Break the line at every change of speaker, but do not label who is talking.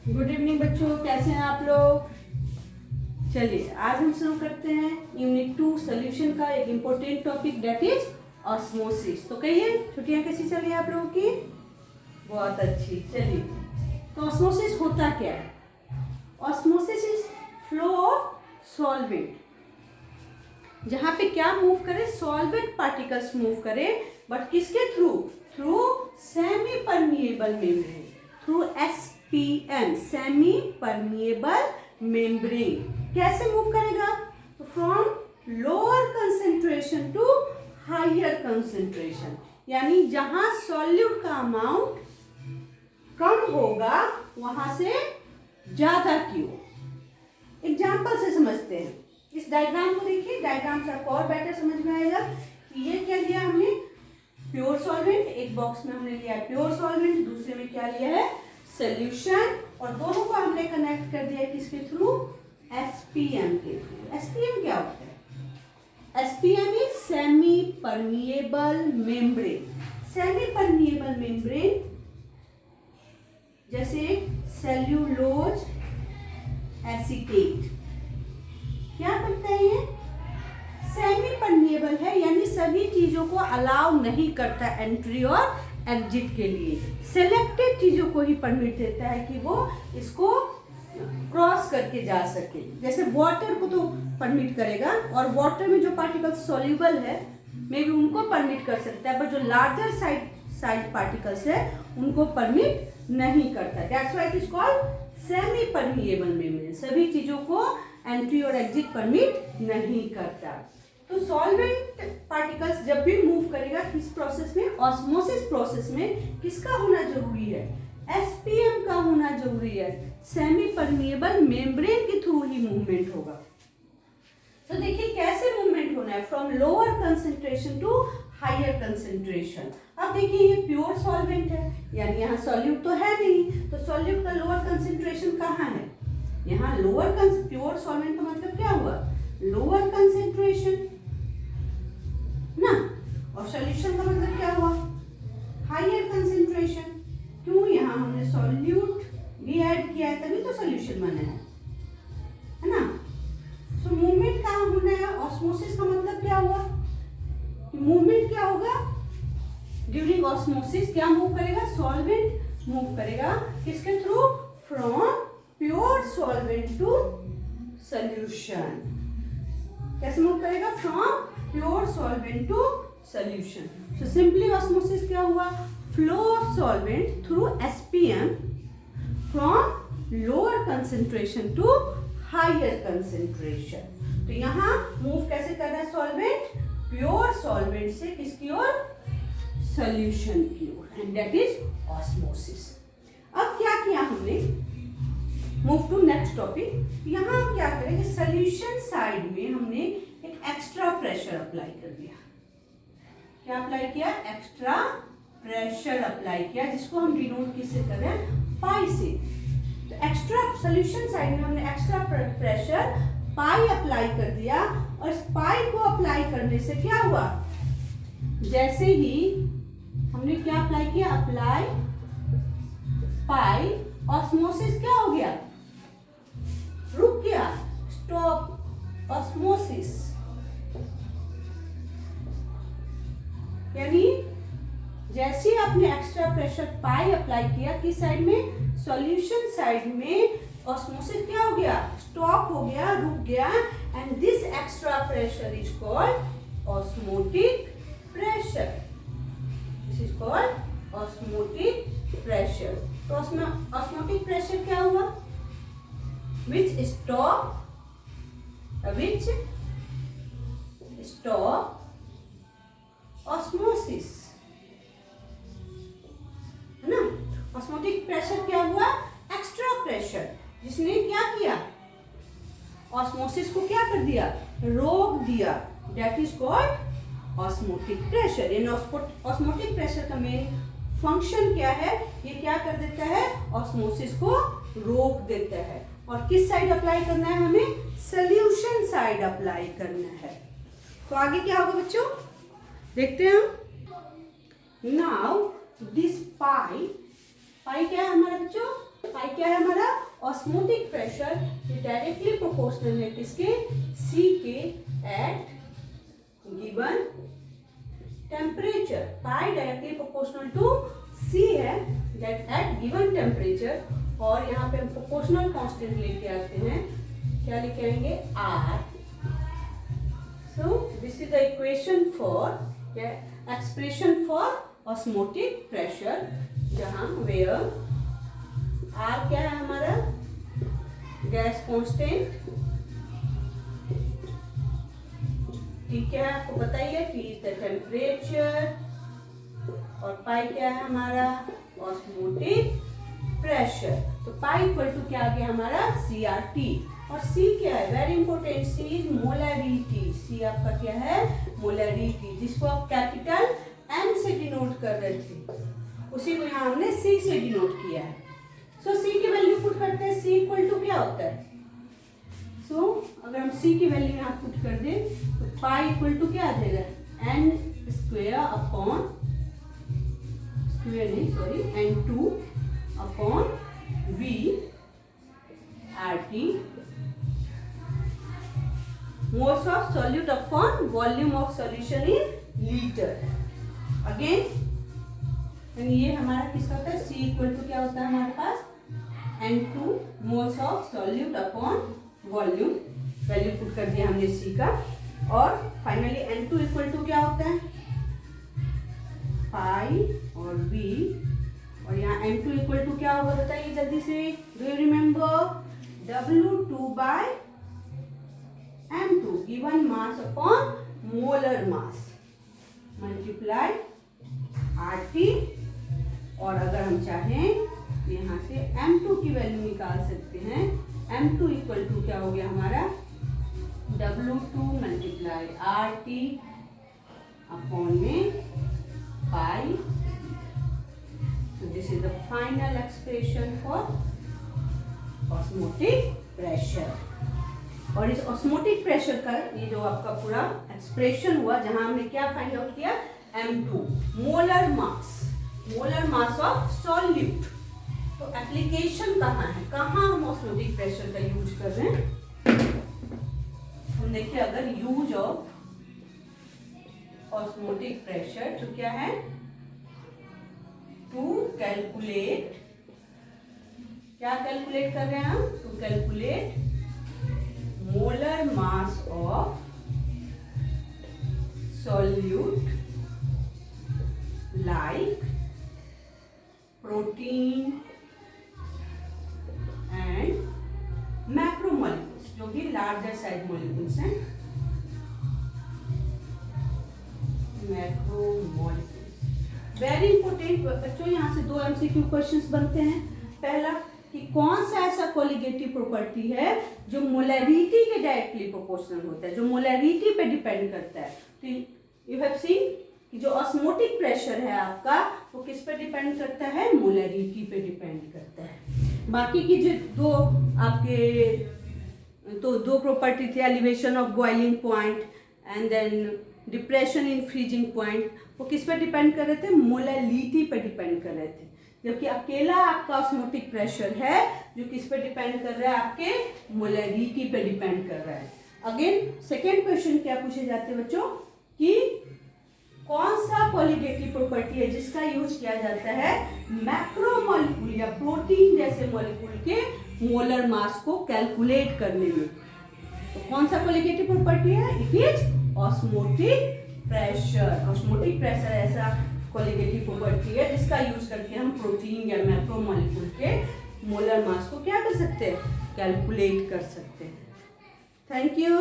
Good evening बच्चों, कैसे हैं आप लोग। चलिए आज हम शुरू करते हैं यूनिट 2 सॉल्यूशन का एक important topic that is osmosis. तो कहिए छुट्टियां कैसी चल रही है आप लोगों की। बहुत अच्छी। चलिए तो ऑस्मोसिस होता क्या है। Osmosis is flow of solvent, जहां पे क्या मूव करे, सॉल्वेंट पार्टिकल्स मूव करे, बट किसके through, through semi permeable membrane, through SPM semi permeable membrane. कैसे मूव करेगा, तो from lower concentration to higher concentration, यानी जहां सॉल्यूट का अमाउंट कम होगा वहां से ज्यादा की ओर। एग्जाम्पल से समझते हैं। इस डायग्राम को देखिए, डायग्राम से आपको और बेटर समझ में आएगा कि ये क्या लिया हमने, प्योर सॉल्वेंट। एक बॉक्स में हमने लिया है प्योर सॉल्वेंट, दूसरे में क्या लिया है, सॉल्यूशन, और दोनों को हमने कनेक्ट कर दिया किसके थ्रू, SPM के थ्रू। SPM क्या होता है, SPM is semi permeable membrane. Semi permeable membrane जैसे सेल्यूलोज एसीटेट, क्या करता है, ये सेमी परमिएबल है, यानी सभी चीजों को अलाउ नहीं करता एंट्री और एग्जिट के लिए। सिलेक्टेड चीजों को ही परमिट देता है कि वो इसको क्रॉस करके जा सके। जैसे वाटर को तो परमिट करेगा, और वाटर में जो पार्टिकल्स सॉल्युबल है मे भी उनको परमिट कर सकता है, पर जो लार्जर साइज पार्टिकल्स है उनको परमिट नहीं करता। That's why it is called semi permeable membrane. सभी चीजों को एंट्री और एग्जिट परमिट नहीं करता। तो सॉल्वेंट पार्टिकल्स जब भी मूव करेगा किस प्रोसेस में, ऑस्मोसिस प्रोसेस में, किसका होना जरूरी है, SPM का होना जरूरी है। सेमी परमिएबल मेम्ब्रेन के थ्रू ही मूवमेंट होगा। तो देखिए कैसे मूवमेंट होना है, from lower concentration to higher concentration. अब देखिए ये प्योर सॉल्वेंट है, यानी यहाँ सॉल्यूट तो है नहीं, तो सॉल्यूट का लोअर कंसेंट्रेशन कहाँ है, यहाँ लोअर। प्योर सॉल्वेंट का मतलब क्या हुआ, लोअर कंसेंट्रेशन ना, और सॉल्यूशन का मतलब क्या हुआ, हायर कंसेंट्रेशन। क्यों, यहाँ हमने सॉल्यूट भी ऐड किया है तभी तो सॉल्यूशन बना है ना। सो मूवमेंट कहाँ होना है, ऑस्मोसिस का मतलब क्या हुआ, मूवमेंट क्या होगा ड्यूरिंग ऑस्मोसिस, क्या मूव करेगा, सॉल्वेंट मूव करेगा किसके through, from pure solvent to solution. कैसे मूव करेगा, from pure solvent to solution. So simply osmosis क्या हुआ, flow of solvent through SPM from lower concentration to higher concentration. तो यहाँ मूव कैसे कर रहा है सॉल्वेंट, प्योर सॉल्वेंट से किसकी ओर, सॉल्यूशन की ओर, एंड दैट इज ऑस्मोसिस। अब क्या किया हमने, मूव टू नेक्स्ट टॉपिक। यहाँ हम क्या करेंगे, सॉल्यूशन साइड में हमने एक एक्स्ट्रा प्रेशर अप्लाई कर दिया। क्या अप्लाई किया, एक्स्ट्रा प्रेशर अप्लाई किया, जिसको हम डिनोट किससे कर रहे हैं, पाई से। तो एक्स्ट्रा सॉल्यूशन साइड में हमने एक्स्ट्रा प्रेशर पाई अप्लाई कर दिया, और इस पाई को अप्लाई करने से क्या हुआ, जैसे ही हमने क्या अप्लाई किया, अप्लाई पाई, ऑस्मोसिस क्या हो गया, रुक गया, स्टॉप ऑस्मोसिस। यानी जैसे ही आपने एक्स्ट्रा प्रेशर पाई अप्लाई किया, किस साइड में, सॉल्यूशन साइड में, ऑस्मोसिस क्या हो गया, स्टॉप हो गया, रुक गया, and this extra pressure is called osmotic pressure. This is called osmotic pressure. तो ऑस्मोटिक प्रेशर क्या हुआ, which stop osmosis, है ना। ऑस्मोटिक प्रेशर क्या हुआ, एक्स्ट्रा प्रेशर, जिसने क्या किया, ऑस्मोसिस को क्या कर दिया, रोक दिया, that is called osmotic pressure. In osmotic pressure का मेन फंक्शन क्या है, ये क्या कर देता है, ऑस्मोसिस को रोक देता है। और किस साइड अप्लाई करना है हमें, सॉल्यूशन साइड अप्लाई करना है। तो आगे क्या होगा बच्चों, देखते हैं हम। नाउ दिस पाई क्या है हमारा बच्चों, पाई क्या है हमारा, ऑस्मोटिक प्रेशर डायरेक्टली प्रोपोर्शनल है किसके, सी के at given temperature. Pi directly proportional to C है दैट एट गिवन टेम्परेचर, और यहाँ पे हम प्रोपोर्शनल कांस्टेंट लेके आते हैं, क्या लेके आएंगे, R. So this is the equation for expression for osmotic pressure, जहाँ वेयर आर क्या है हमारा, गैस कांस्टेंट, ठीक है, आपको पता ही है, टी इज द टेम्परेचर, और पाई क्या है हमारा, ऑस्मोटिक प्रेशर। तो पाई इक्वल टू क्या आ गया हमारा, सी आर टी, और सी क्या है, very important, C is molarity. C आपका क्या है, मोलैरिटी, जिसको आप कैपिटल एम से डिनोट कर रहे थे, उसी को यहाँ हमने सी से डिनोट किया है। सो सी की वैल्यू पुट करते हैं, सी इक्वल टू क्या होता है, सो अगर हम सी की वैल्यू यहाँ पुट कर दें तो पाई इक्वल टू क्या आ जाएगा, एन स्क्वेयर अपॉन, स्क्वेयर नहीं sorry, n two upon V R T, moles of solute upon volume of solution in litre. Again ये हमारा किसका होता है, सी इक्वल टू क्या होता है हमारे पास, N2 moles of solute upon volume, value put कर दिया हमने सी का, और फाइनली N2 इक्वल टू क्या होता है, पाई और V, और यहाँ N2 इक्वल टू क्या होगा बताइए जल्दी से, do you remember, W2 by M2 given mass upon molar mass multiply RT, और अगर हम चाहें तो यहाँ से M2 की वैल्यू निकाल सकते हैं, M2 इक्वल टू क्या हो गया हमारा, W2 मल्टीप्लाई RT अपॉन में पाई। So this is the final expression for osmotic pressure। और इस ऑस्मोटिक प्रेशर का ये जो आपका पूरा एक्सप्रेशन हुआ, जहां हमने क्या फाइंड आउट किया, M2 molar mass of solute. तो एप्लीकेशन कहाँ है, कहाँ हम ऑस्मोटिक प्रेशर का यूज कर रहे हैं, हम देखिए अगर यूज ऑफ ऑस्मोटिक प्रेशर तो क्या है, टू कैलकुलेट, क्या कैलकुलेट कर रहे हैं हम, to calculate molar mass of solute like protein and macromolecules, जो कि larger size molecules हैं, macromolecules। वेरी इंपॉर्टेंट बच्चों, यहाँ से 2 MCQ क्वेश्चंस बनते हैं। पहला कि कौन सा ऐसा कोलिगेटिव प्रॉपर्टी है जो मोलैरिटी के डायरेक्टली प्रोपोर्शनल होता है, जो मोलैरिटी पे डिपेंड करता है। तो यू हैव सीन कि जो ऑस्मोटिक प्रेशर है आपका वो किस पे डिपेंड करता है, मोलैरिटी पे डिपेंड करता है। बाकी की जो दो प्रॉपर्टी थी, elevation of boiling point and then depression in freezing point, वो किस पे डिपेंड कर रहे थे, मोलैरिटी पे डिपेंड कर रहे थे। जबकि अकेला आपका ऑस्मोटिक प्रेशर है जो किस पे डिपेंड कर रहा है, आपके मोलैरिटी पे डिपेंड कर रहा है। अगेन सेकेंड क्वेश्चन क्या पूछे जाते हैं बच्चों कि कौन सा कोलिगेटिव प्रॉपर्टी है जिसका यूज किया जाता है मैक्रोमोलिक्यूल या प्रोटीन जैसे मॉलिक्यूल के मोलर मास को कैलकुलेट करने में। तो कौन सा कोलिगेटिव प्रॉपर्टी है, it is osmotic pressure. Osmotic pressure ऐसा कोलिगेटिव प्रॉपर्टी है जिसका यूज करके हम प्रोटीन या मैक्रोमोलिक्यूल के मोलर मास को क्या कर सकते हैं, कैलकुलेट कर सकते हैं। Thank you.